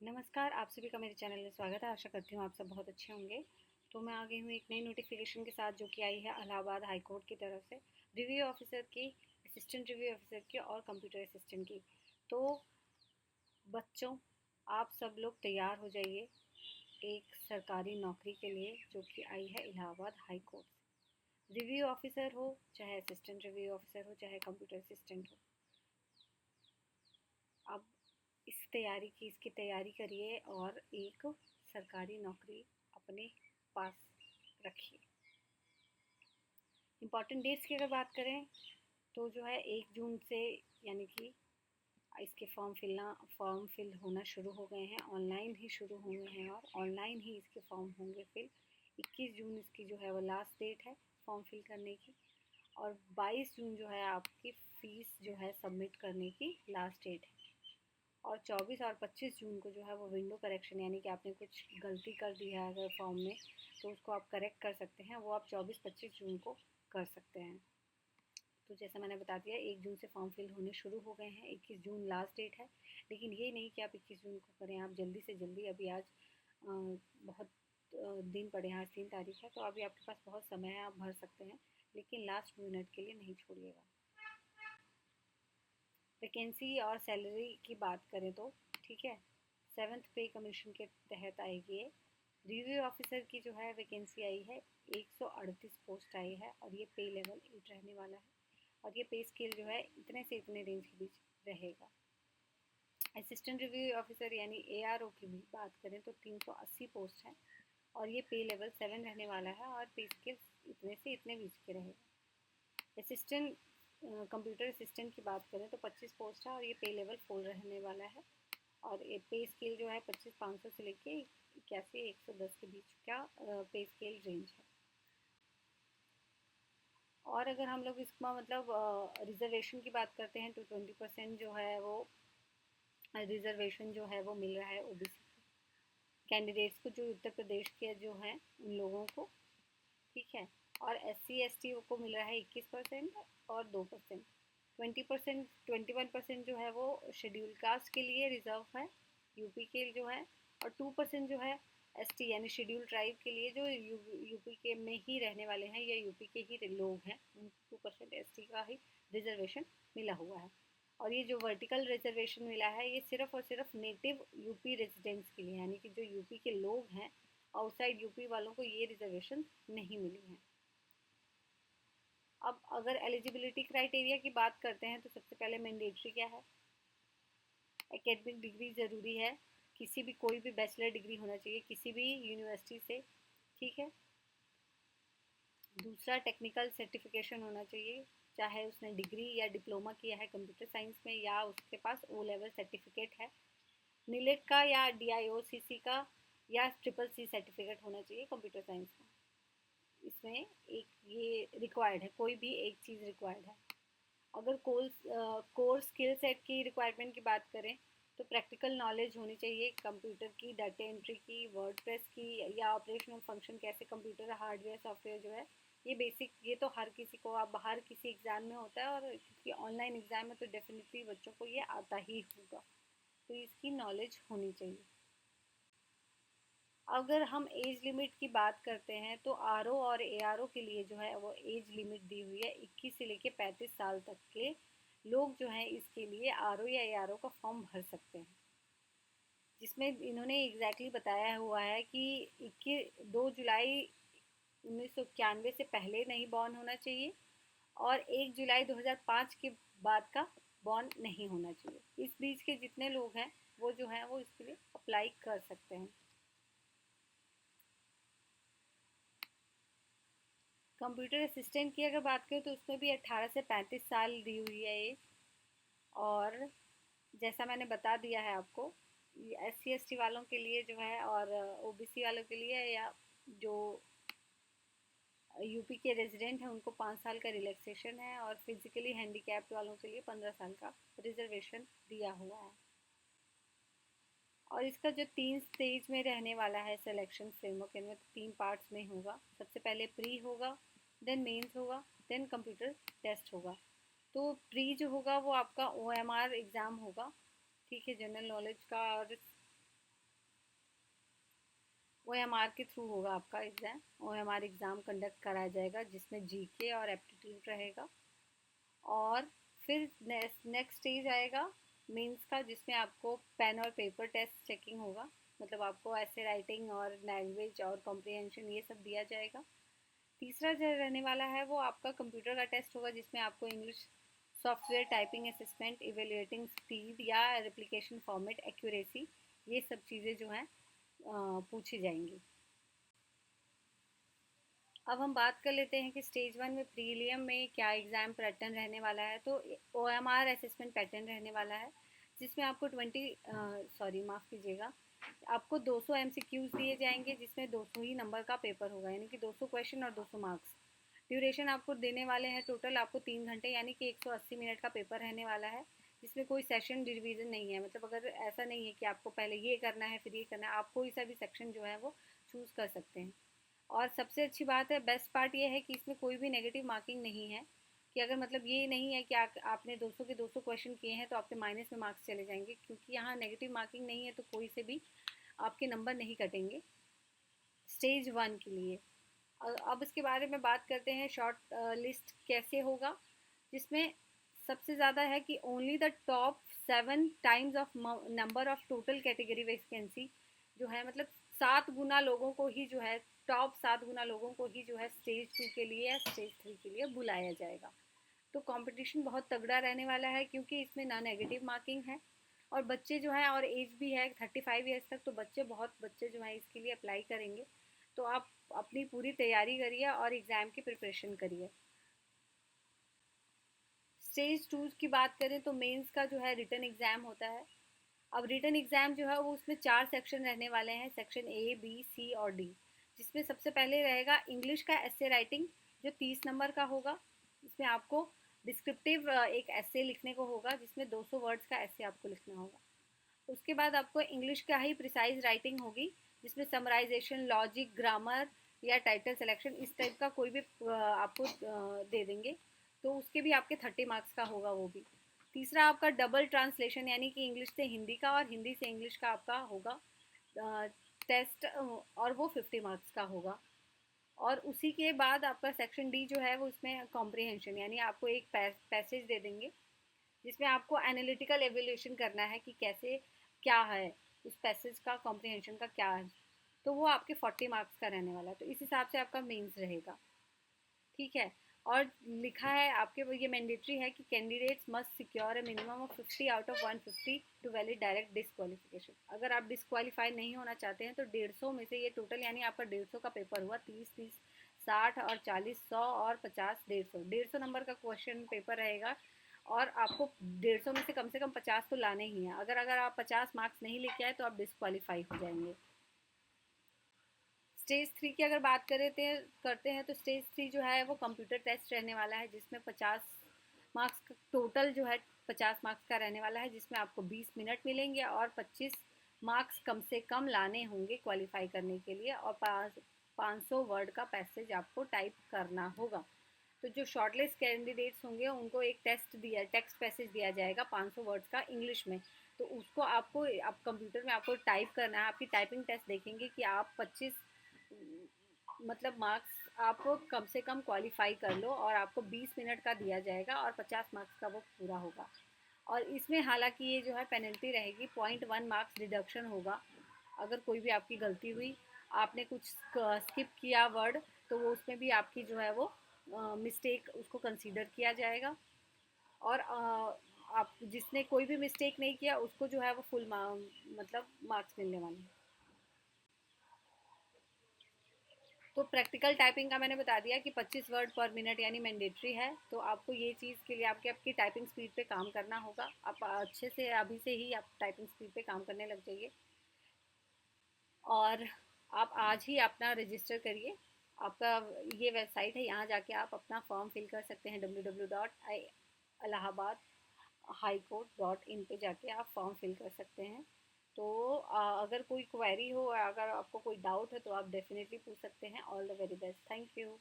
नमस्कार, आप सभी का मेरे चैनल में स्वागत है। आशा करती हूँ आप सब बहुत अच्छे होंगे। तो मैं आ गई हूँ एक नई नोटिफिकेशन के साथ जो कि आई है इलाहाबाद हाई कोर्ट की तरफ से रिव्यू ऑफिसर की, असिस्टेंट रिव्यू ऑफिसर की और कंप्यूटर असिस्टेंट की। तो बच्चों, आप सब लोग तैयार हो जाइए एक सरकारी नौकरी के लिए जो कि आई है इलाहाबाद हाई कोर्ट से। रिव्यू ऑफिसर हो, चाहे असिस्टेंट रिव्यू ऑफिसर हो, चाहे कंप्यूटर असिस्टेंट हो, अब इसकी तैयारी करिए और एक सरकारी नौकरी अपने पास रखिए। इम्पॉर्टेंट डेट्स की अगर बात करें तो जो है 1 जून से, यानी कि इसके फॉर्म फिल होना शुरू हो गए हैं, ऑनलाइन ही शुरू हुए हैं और ऑनलाइन ही इसके फॉर्म होंगे फिल। 21 जून इसकी जो है वो लास्ट डेट है फॉर्म फिल करने की, और 22 जून जो है आपकी फ़ीस जो है सबमिट करने की लास्ट डेट है। और 24 और 25 जून को जो है वो विंडो करेक्शन, यानी कि आपने कुछ गलती कर दी है अगर फॉर्म में तो उसको आप करेक्ट कर सकते हैं, वो आप 24-25 जून को कर सकते हैं। तो जैसा मैंने बता दिया 1 जून से फॉर्म फिल होने शुरू हो गए हैं, 21 जून लास्ट डेट है। लेकिन ये नहीं कि आप 21 जून को करें, आप जल्दी से जल्दी, अभी आज बहुत दिन पड़े हैं, आज 3 तारीख है, तो अभी आपके पास बहुत समय है, आप भर सकते हैं, लेकिन लास्ट मिनट के लिए नहीं छोड़िएगा। वैकेंसी और सैलरी की बात करें तो ठीक है, 7th पे कमीशन के तहत आएगी। रिव्यू ऑफिसर की जो है वैकेंसी आई है, 138 पोस्ट आई है और ये पे लेवल 8 रहने वाला है, और ये पे स्केल जो है इतने से इतने रेंज के बीच रहेगा। असिस्टेंट रिव्यू ऑफिसर यानी ARO की भी बात करें तो 380 पोस्ट है और ये पे लेवल 7 रहने वाला है और पे स्केल इतने से इतने बीच के रहेगा। असिस्टेंट कंप्यूटर असिस्टेंट की बात करें तो 25 पोस्ट है और ये पे लेवल 4 रहने वाला है, और ये पे स्केल जो है 25,500 से लेके 81,110 के बीच का पे स्केल रेंज है। और अगर हम लोग इसका मतलब रिजर्वेशन की बात करते हैं तो 20% जो है वो रिजर्वेशन जो है वो मिल रहा है OBC कैंडिडेट्स को, जो उत्तर प्रदेश के जो हैं उन लोगों को, ठीक है। और SC ST को मिल रहा है 21% और 2%। 21% जो है वो शेड्यूल कास्ट के लिए रिजर्व है, यूपी के जो है, और 2% जो है ST यानी शेड्यूल ट्राइब के लिए, जो यूपी के में ही रहने वाले हैं या यूपी के ही लोग हैं, उनको 2% ST का ही रिजर्वेशन मिला हुआ है। और ये जो वर्टिकल रिजर्वेशन मिला है ये सिर्फ और सिर्फ नेटिव यूपी रेजिडेंट्स के लिए, यानी कि जो यूपी के लोग हैं, आउटसाइड यूपी वालों को ये रिजर्वेशन नहीं मिली है। अब अगर एलिजिबिलिटी क्राइटेरिया की बात करते हैं तो सबसे पहले मैंडेटरी क्या है, एकेडमिक डिग्री ज़रूरी है, किसी भी कोई भी बैचलर डिग्री होना चाहिए किसी भी यूनिवर्सिटी से, ठीक है। दूसरा, टेक्निकल सर्टिफिकेशन होना चाहिए, चाहे उसने डिग्री या डिप्लोमा किया है कंप्यूटर साइंस में या उसके पास O लेवल सर्टिफिकेट है। नीलेट का या DIOCC का या CCC सर्टिफिकेट होना चाहिए कंप्यूटर साइंस का। इसमें एक ये रिक्वायर्ड है, कोई भी एक चीज़ रिक्वायर्ड है। अगर कोर स्किल सेट की रिक्वायरमेंट की बात करें तो प्रैक्टिकल नॉलेज होनी चाहिए कंप्यूटर की, डाटा एंट्री की, वर्डप्रेस की, या ऑपरेशनल फंक्शन कैसे कंप्यूटर हार्डवेयर सॉफ्टवेयर जो है ये बेसिक, ये तो हर किसी को, आप बाहर किसी एग्ज़ाम में होता है और क्योंकि ऑनलाइन एग्ज़ाम में तो डेफिनेटली बच्चों को ये आता ही होगा, तो इसकी नॉलेज होनी चाहिए। अगर हम एज लिमिट की बात करते हैं तो RO और ARO के लिए जो है वो एज लिमिट दी हुई है, 21 से लेके 35 साल तक के लोग जो हैं इसके लिए RO या ARO का फॉर्म भर सकते हैं, जिसमें इन्होंने एग्जैक्टली बताया हुआ है कि 2 जुलाई 1991 से पहले नहीं बॉर्न होना चाहिए और 1 जुलाई 2005 के बाद का बॉर्न नहीं होना चाहिए। इस बीच के जितने लोग हैं वो जो हैं वो इसके लिए अप्लाई कर सकते हैं। कंप्यूटर असिस्टेंट की अगर बात करें तो उसमें भी 18 से 35 साल दी हुई है एज, और जैसा मैंने बता दिया है आपको, SC ST वालों के लिए जो है और OBC वालों के लिए, या जो यूपी के रेजिडेंट हैं उनको 5 साल का रिलैक्सेशन है, और फिजिकली हैंडीकैप्ड वालों के लिए 15 साल का रिजर्वेशन दिया हुआ है। और इसका जो 3 स्टेज में रहने वाला है सिलेक्शन फ्रेमवर्क, इनमें 3 पार्ट्स में होगा। सबसे पहले प्री होगा, देन मेंस होगा, देन कंप्यूटर टेस्ट होगा। तो प्री जो होगा वो आपका OMR एग्ज़ाम होगा, ठीक है, जनरल नॉलेज का और OMR के थ्रू होगा आपका एग्ज़ाम। OMR एग्ज़ाम कंडक्ट कराया जाएगा जिसमें जीके और एप्टीट्यूड रहेगा। और फिर नेक्स्ट स्टेज आएगा मेंस का, जिसमें आपको पेन और पेपर टेस्ट चेकिंग होगा। मतलब आपको ऐसे राइटिंग और लैंग्वेज और कॉम्प्रिहेंशन ये सब दिया जाएगा। तीसरा जो रहने वाला है वो आपका कंप्यूटर का टेस्ट होगा, जिसमें आपको English software typing assistant, evaluating speed या रेप्लिकेशन फॉर्मेट एक्यूरेसी, ये सब चीज़ें जो हैं पूछी जाएंगी। अब हम बात कर लेते हैं कि स्टेज 1 में प्रीलियम में क्या एग्ज़ाम पैटर्न रहने वाला है। तो OMR असेसमेंट पैटर्न रहने वाला है, जिसमें आपको माफ़ कीजिएगा, आपको 200 MCQs दिए जाएंगे, जिसमें 200 ही नंबर का पेपर होगा, यानी कि 200 क्वेश्चन और 200 मार्क्स। ड्यूरेशन आपको देने वाले हैं टोटल आपको 3 घंटे, यानी कि 180 मिनट का पेपर रहने वाला है, जिसमें कोई सेशन डिवीज़न नहीं है। मतलब अगर ऐसा नहीं है कि आपको पहले ये करना है फिर ये करना है, आप कोई सा भी सेक्शन जो है वो चूज़ कर सकते हैं। और सबसे अच्छी बात है, बेस्ट पार्ट ये है कि इसमें कोई भी नेगेटिव मार्किंग नहीं है, कि अगर मतलब ये नहीं है कि आपने 200 के 200 क्वेश्चन किए हैं तो आपके माइनस में मार्क्स चले जाएंगे, क्योंकि यहाँ नेगेटिव मार्किंग नहीं है, तो कोई से भी आपके नंबर नहीं कटेंगे स्टेज 1 के लिए। अब इसके बारे में बात करते हैं शॉर्ट लिस्ट कैसे होगा, जिसमें सबसे ज़्यादा है कि only the top 7 times of number of total category vacancy जो है, मतलब 7 गुना लोगों को ही जो है, टॉप 7 गुना लोगों को ही जो है स्टेज 2 के लिए या स्टेज 3 के लिए बुलाया जाएगा। तो कंपटीशन बहुत तगड़ा रहने वाला है, क्योंकि इसमें ना नेगेटिव मार्किंग है, और बच्चे जो हैं, और एज भी है 35 ईयर्स तक, तो बहुत बच्चे जो हैं इसके लिए अप्लाई करेंगे। तो आप अपनी पूरी तैयारी करिए और एग्ज़ाम की प्रिपरेशन करिए। स्टेज 2 की बात करें तो मेंस का जो है रिटन एग्ज़ाम होता है। अब रिटन एग्ज़ाम जो है वो उसमें 4 सेक्शन रहने वाले हैं, सेक्शन A, B, C और D, जिसमें सबसे पहले रहेगा इंग्लिश का एसे राइटिंग, जो 30 नंबर का होगा। इसमें आपको डिस्क्रिप्टिव एक एसे लिखने को होगा, जिसमें 200 वर्ड्स का एसे आपको लिखना होगा। उसके बाद आपको इंग्लिश का ही प्रिसाइज राइटिंग होगी, जिसमें समराइजेशन, लॉजिक, ग्रामर या टाइटल सिलेक्शन, इस टाइप का कोई भी आपको दे देंगे, तो उसके भी आपके 30 मार्क्स का होगा वो भी। तीसरा आपका डबल ट्रांसलेशन, यानी कि इंग्लिश से हिंदी का और हिंदी से इंग्लिश का आपका होगा टेस्ट, और वो 50 मार्क्स का होगा। और उसी के बाद आपका सेक्शन डी जो है वो इसमें कॉम्प्रिहेंशन, यानी आपको एक पैसेज दे देंगे, जिसमें आपको एनालिटिकल एवेल्यूशन करना है कि कैसे क्या है उस पैसेज का, कॉम्प्रिहेंशन का क्या है। तो वो आपके 40 मार्क्स का रहने वाला है, तो इस हिसाब से आपका मेंस रहेगा। ठीक है। और लिखा है आपके, ये मैंडेटरी है कि candidates must secure a minimum of 50 out of 150 to valid direct disqualification. अगर आप डिस्क्वालीफाई नहीं होना चाहते हैं तो 150 में से ये टोटल, यानी आपका 150 का पेपर हुआ, 30 60 और 40 100 और 50 150 नंबर का क्वेश्चन पेपर रहेगा, और आपको 150 में से कम 50 तो लाने ही हैं। अगर आप 50 मार्क्स नहीं लेके आए तो आप डिस्क्वालीफाई हो जाएंगे। स्टेज 3 की अगर बात करते हैं तो स्टेज 3 जो है वो कंप्यूटर टेस्ट रहने वाला है, जिसमें 50 मार्क्स टोटल जो है 50 मार्क्स का रहने वाला है, जिसमें आपको 20 मिनट मिलेंगे और 25 मार्क्स कम से कम लाने होंगे क्वालिफाई करने के लिए, और 500 वर्ड का पैसेज आपको टाइप करना होगा। तो जो शॉर्टलिस्ट कैंडिडेट्स होंगे उनको एक टेक्स्ट पैसेज दिया जाएगा 500 वर्ड्स का इंग्लिश में, तो उसको आपको आप कंप्यूटर में आपको टाइप करना है। आपकी टाइपिंग टेस्ट देखेंगे कि आप 25 मतलब मार्क्स आपको कम से कम क्वालिफाई कर लो, और आपको 20 मिनट का दिया जाएगा और 50 मार्क्स का वो पूरा होगा। और इसमें हालांकि ये जो है पेनल्टी रहेगी, 0.1 मार्क्स डिडक्शन होगा अगर कोई भी आपकी गलती हुई, आपने कुछ स्किप किया वर्ड, तो वो उसमें भी आपकी जो है वो मिस्टेक उसको कंसीडर किया जाएगा। और आप जिसने कोई भी मिस्टेक नहीं किया उसको जो है वो फुल मतलब मार्क्स मिलने वाले हैं। तो प्रैक्टिकल टाइपिंग का मैंने बता दिया कि 25 वर्ड पर मिनट यानी मैंडेटरी है, तो आपको ये चीज़ के लिए आपकी टाइपिंग स्पीड पे काम करना होगा। आप अच्छे से अभी से ही आप टाइपिंग स्पीड पे काम करने लग जाइए, और आप आज ही अपना रजिस्टर करिए। आपका ये वेबसाइट है, यहाँ जाके आप अपना फॉर्म फिल कर सकते हैं, www.allahabadhighcourt.in पे जाके आप फॉर्म फिल कर सकते हैं। तो अगर कोई क्वेरी हो, अगर आपको कोई डाउट है तो आप डेफिनेटली पूछ सकते हैं। All the very best, thank you.